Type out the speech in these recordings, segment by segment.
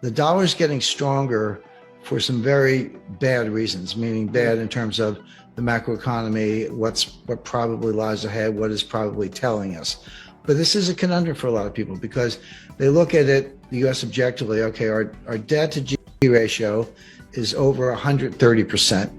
The dollar's getting stronger for some very bad reasons, meaning bad in terms of the macroeconomy, what probably lies ahead, what is probably telling us. But this is a conundrum for a lot of people because they look at it, the U.S. objectively, okay, our debt to GDP ratio is over 130%,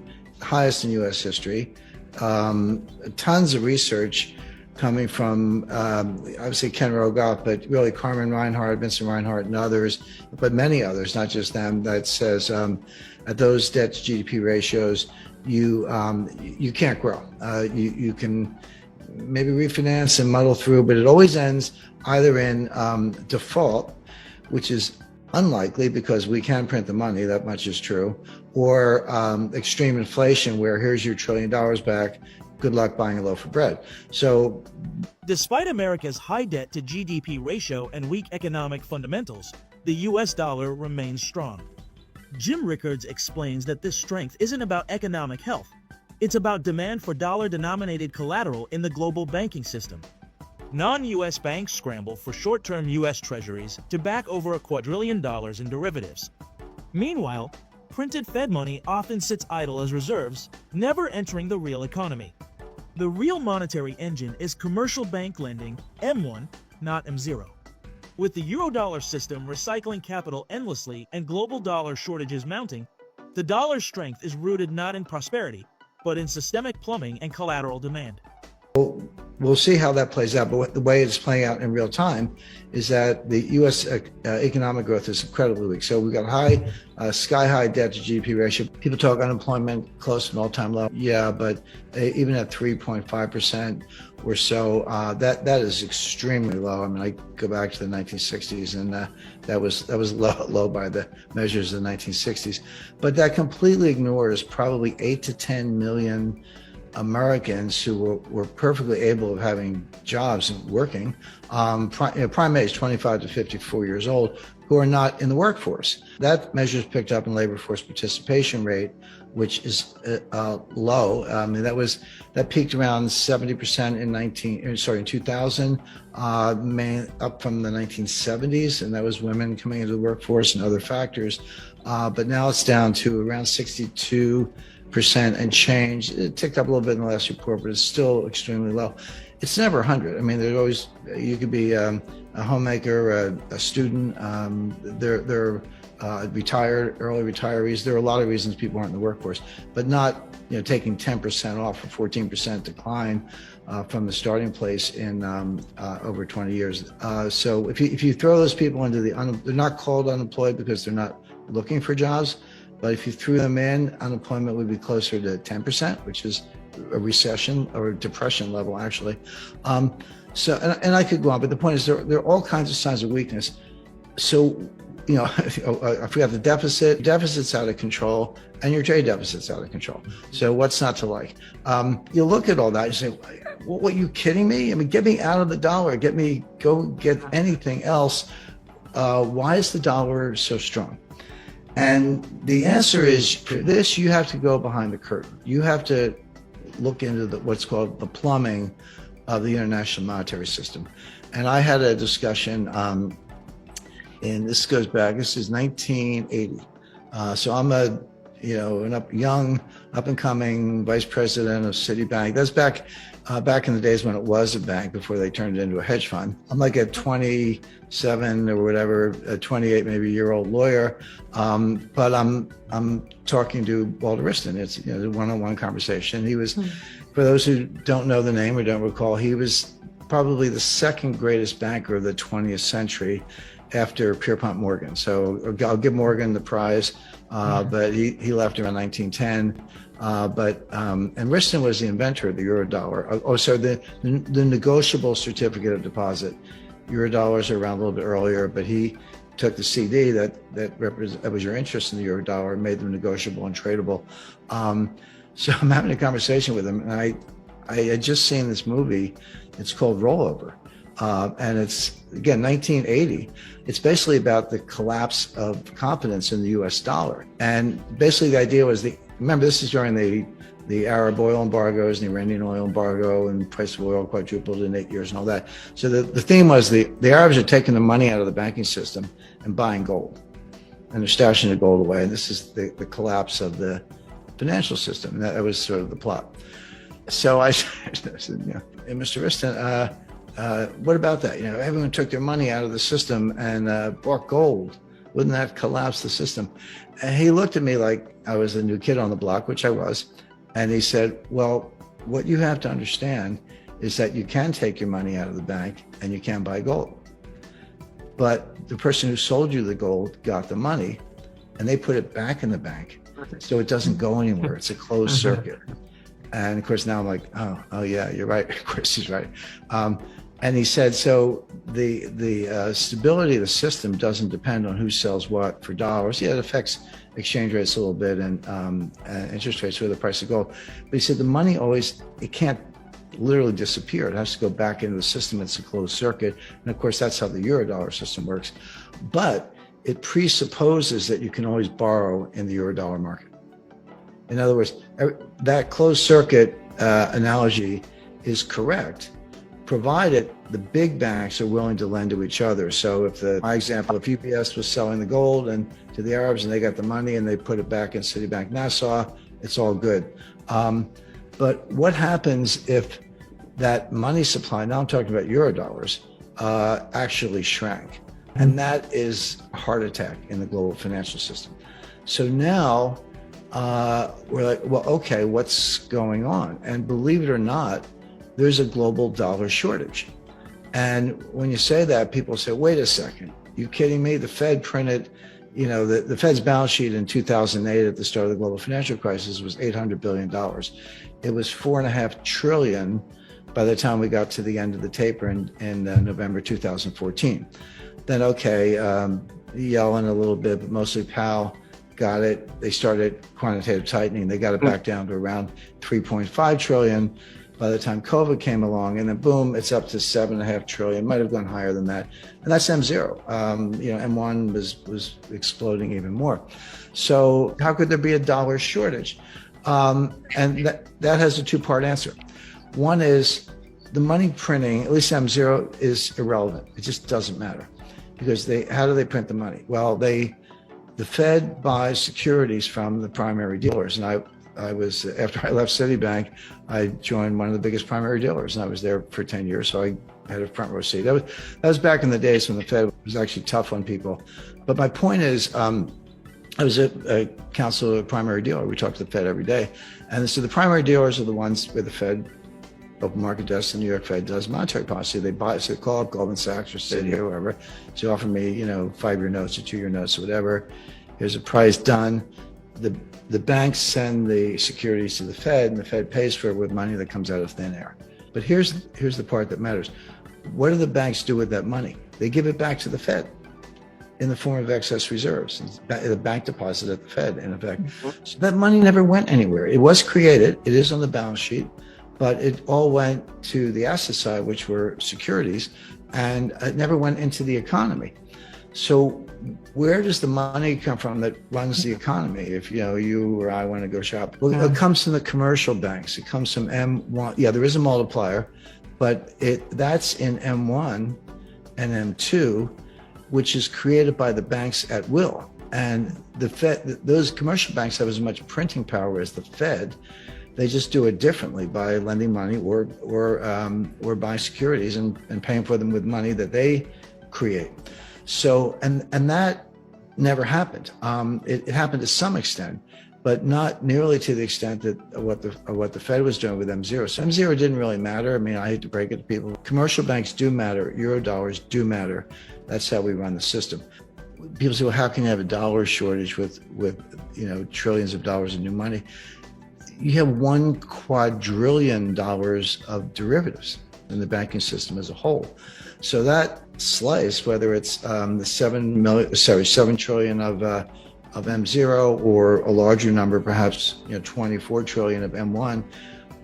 highest in U.S. history. Tons of research coming from, obviously Ken Rogoff, but really Carmen Reinhart, Vincent Reinhart, and others, but many others, not just them, that says at those debt to GDP ratios, you can't grow. You can maybe refinance and muddle through, but it always ends either in default, which is unlikely because we can print the money, that much is true, or extreme inflation where here's your $1 trillion back, good luck buying a loaf of bread. So, despite America's high debt to GDP ratio and weak economic fundamentals, the US dollar remains strong. Jim Rickards explains that this strength isn't about economic health. It's about demand for dollar-denominated collateral in the global banking system. Non-US banks scramble for short-term US treasuries to back over $2 quadrillion in derivatives. Meanwhile, printed Fed money often sits idle as reserves, never entering the real economy. The real monetary engine is commercial bank lending, M1, not M0. With the Eurodollar system recycling capital endlessly and global dollar shortages mounting, the dollar's strength is rooted not in prosperity, but in systemic plumbing and collateral demand. We'll see how that plays out, but the way it's playing out in real time is that the U.S. Economic growth is incredibly weak. So we've got high, sky-high debt to GDP ratio. People talk unemployment close to an all-time low. Yeah, but even at 3.5% or so, that is extremely low. I mean, I go back to the 1960s, and that was low by the measures of the 1960s. But that completely ignores probably 8 to 10 million Americans who were perfectly able of having jobs and working, prime age 25 to 54 years old, who are not in the workforce. That measure is picked up in labor force participation rate, which is low. I mean, that peaked around 70% in 2000, up from the 1970s, and that was women coming into the workforce and other factors. But now it's down to around 62% and change. It ticked up a little bit in the last report, but it's still extremely low. It's never 100. I mean, there's always, you could be a homemaker, a student, they're retired, early retirees. There are a lot of reasons people aren't in the workforce, but not, taking 10% off or 14% decline from the starting place in over 20 years. So if you throw those people into they're not called unemployed because they're not looking for jobs. But if you threw them in, unemployment would be closer to 10%, which is a recession or a depression level, actually. And I could go on, but the point is there are all kinds of signs of weakness. So, I forgot the deficit's out of control, and your trade deficit's out of control. So what's not to like? You look at all that, you say, what, are you kidding me? I mean, get me out of the dollar, go get anything else. Why is the dollar so strong? And the answer is, for this, you have to go behind the curtain. You have to look into what's called the plumbing of the international monetary system. And I had a discussion, and this goes back, this is 1980. So I'm an young, up and coming vice president of Citibank. That's back in the days when it was a bank before they turned it into a hedge fund. I'm like a 27 or whatever, a 28 maybe year old lawyer, but I'm talking to Walter Wriston. It's a one-on-one conversation. He was, for those who don't know the name or don't recall, he was probably the second greatest banker of the 20th century after Pierpont Morgan. So I'll give Morgan the prize, but he left around 1910. And Wriston was the inventor of the Eurodollar. So the negotiable certificate of deposit. Eurodollars are around a little bit earlier, but he took the CD that was your interest in the Eurodollar and made them negotiable and tradable. So I'm having a conversation with him, and I had just seen this movie. It's called Rollover. And it's, again, 1980. It's basically about the collapse of confidence in the US dollar. And basically the idea was, remember, this is during the Arab oil embargoes and the Iranian oil embargo, and the price of oil quadrupled in 8 years and all that. So the theme was the Arabs are taking the money out of the banking system and buying gold. and they're stashing the gold away. And this is the collapse of the financial system. And that was sort of the plot. So I said, hey, Mr. Riston, what about that? Everyone took their money out of the system and bought gold. Wouldn't that collapse the system? And he looked at me like I was a new kid on the block, which I was. And he said, well, what you have to understand is that you can take your money out of the bank and you can buy gold. But the person who sold you the gold got the money and they put it back in the bank. So it doesn't go anywhere. It's a closed circuit. And of course, now I'm like, oh yeah, you're right. Of course he's right. And he said, so the stability of the system doesn't depend on who sells what for dollars. Yeah, it affects exchange rates a little bit and interest rates for the price of gold. But he said the money it can't literally disappear. It has to go back into the system. It's a closed circuit. And of course, that's how the Eurodollar system works. But it presupposes that you can always borrow in the Eurodollar market. In other words, that closed circuit analogy is correct, provided the big banks are willing to lend to each other. So my example, if UBS was selling the gold and to the Arabs and they got the money and they put it back in Citibank Nassau, it's all good. But what happens if that money supply, now I'm talking about Eurodollars, actually shrank? And that is a heart attack in the global financial system. So now we're like, well, okay, what's going on? And believe it or not, there's a global dollar shortage. And when you say that, people say, wait a second, you kidding me? The Fed printed, the Fed's balance sheet in 2008 at the start of the global financial crisis was $800 billion. It was $4.5 trillion by the time we got to the end of the taper in November 2014. Then, okay, Yellen a little bit, but mostly Powell got it. They started quantitative tightening. They got it back down to around 3.5 trillion by the time COVID came along, and then boom, it's up to 7.5 trillion. Might have gone higher than that, and that's M0. M1 was exploding even more. So how could there be a dollar shortage? And that has a two-part answer. One is the money printing, at least M0, is irrelevant. It just doesn't matter because how do they print the money? Well, the Fed buys securities from the primary dealers, and I was, after I left Citibank, I joined one of the biggest primary dealers, and I was there for 10 years, so I had a front row seat. That was back in the days when the Fed was actually tough on people. But my point is, I was a counselor of a primary dealer. We talked to the Fed every day. And so the primary dealers are the ones where the Fed, open market desk, the New York Fed does monetary policy. They buy, so they call up Goldman Sachs or Citi or whoever. So offer me, 5-year notes or 2-year notes or whatever. Here's a price done. The banks send the securities to the Fed, and the Fed pays for it with money that comes out of thin air. But here's the part that matters. What do the banks do with that money? They give it back to the Fed in the form of excess reserves. The bank deposit at the Fed, in effect. So that money never went anywhere. It was created. It is on the balance sheet, but it all went to the asset side, which were securities, and it never went into the economy. So where does the money come from that runs the economy? If you or I want to go shop, well, it comes from the commercial banks. It comes from M1. Yeah, there is a multiplier, but that's in M1 and M2, which is created by the banks at will. And the Fed, those commercial banks have as much printing power as the Fed. They just do it differently by lending money or buying securities and paying for them with money that they create. So, and that never happened. It happened to some extent, but not nearly to the extent that what the Fed was doing with M0. So M0 didn't really matter. I mean, I hate to break it to people. Commercial banks do matter. Eurodollars do matter. That's how we run the system. People say, well, how can you have a dollar shortage with trillions of dollars of new money? You have $1 quadrillion of derivatives in the banking system as a whole. So that slice, whether it's the 7 trillion of M0 or a larger number, perhaps 24 trillion of M1,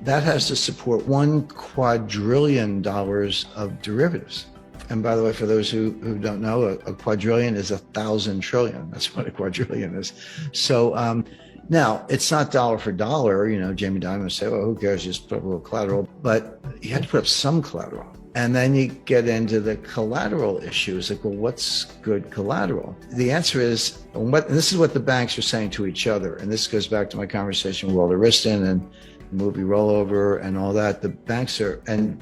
that has to support $1 quadrillion of derivatives. And by the way, for those who don't know, a quadrillion is 1,000 trillion. That's what a quadrillion is. So now it's not dollar for dollar. Jamie Dimon would say, well, who cares? Just put up a little collateral. But you have to put up some collateral. And then you get into the collateral issues. Like, well, what's good collateral? The answer is, and this is what the banks are saying to each other. And this goes back to my conversation with Walter Wriston and the movie Rollover and all that. The banks are, and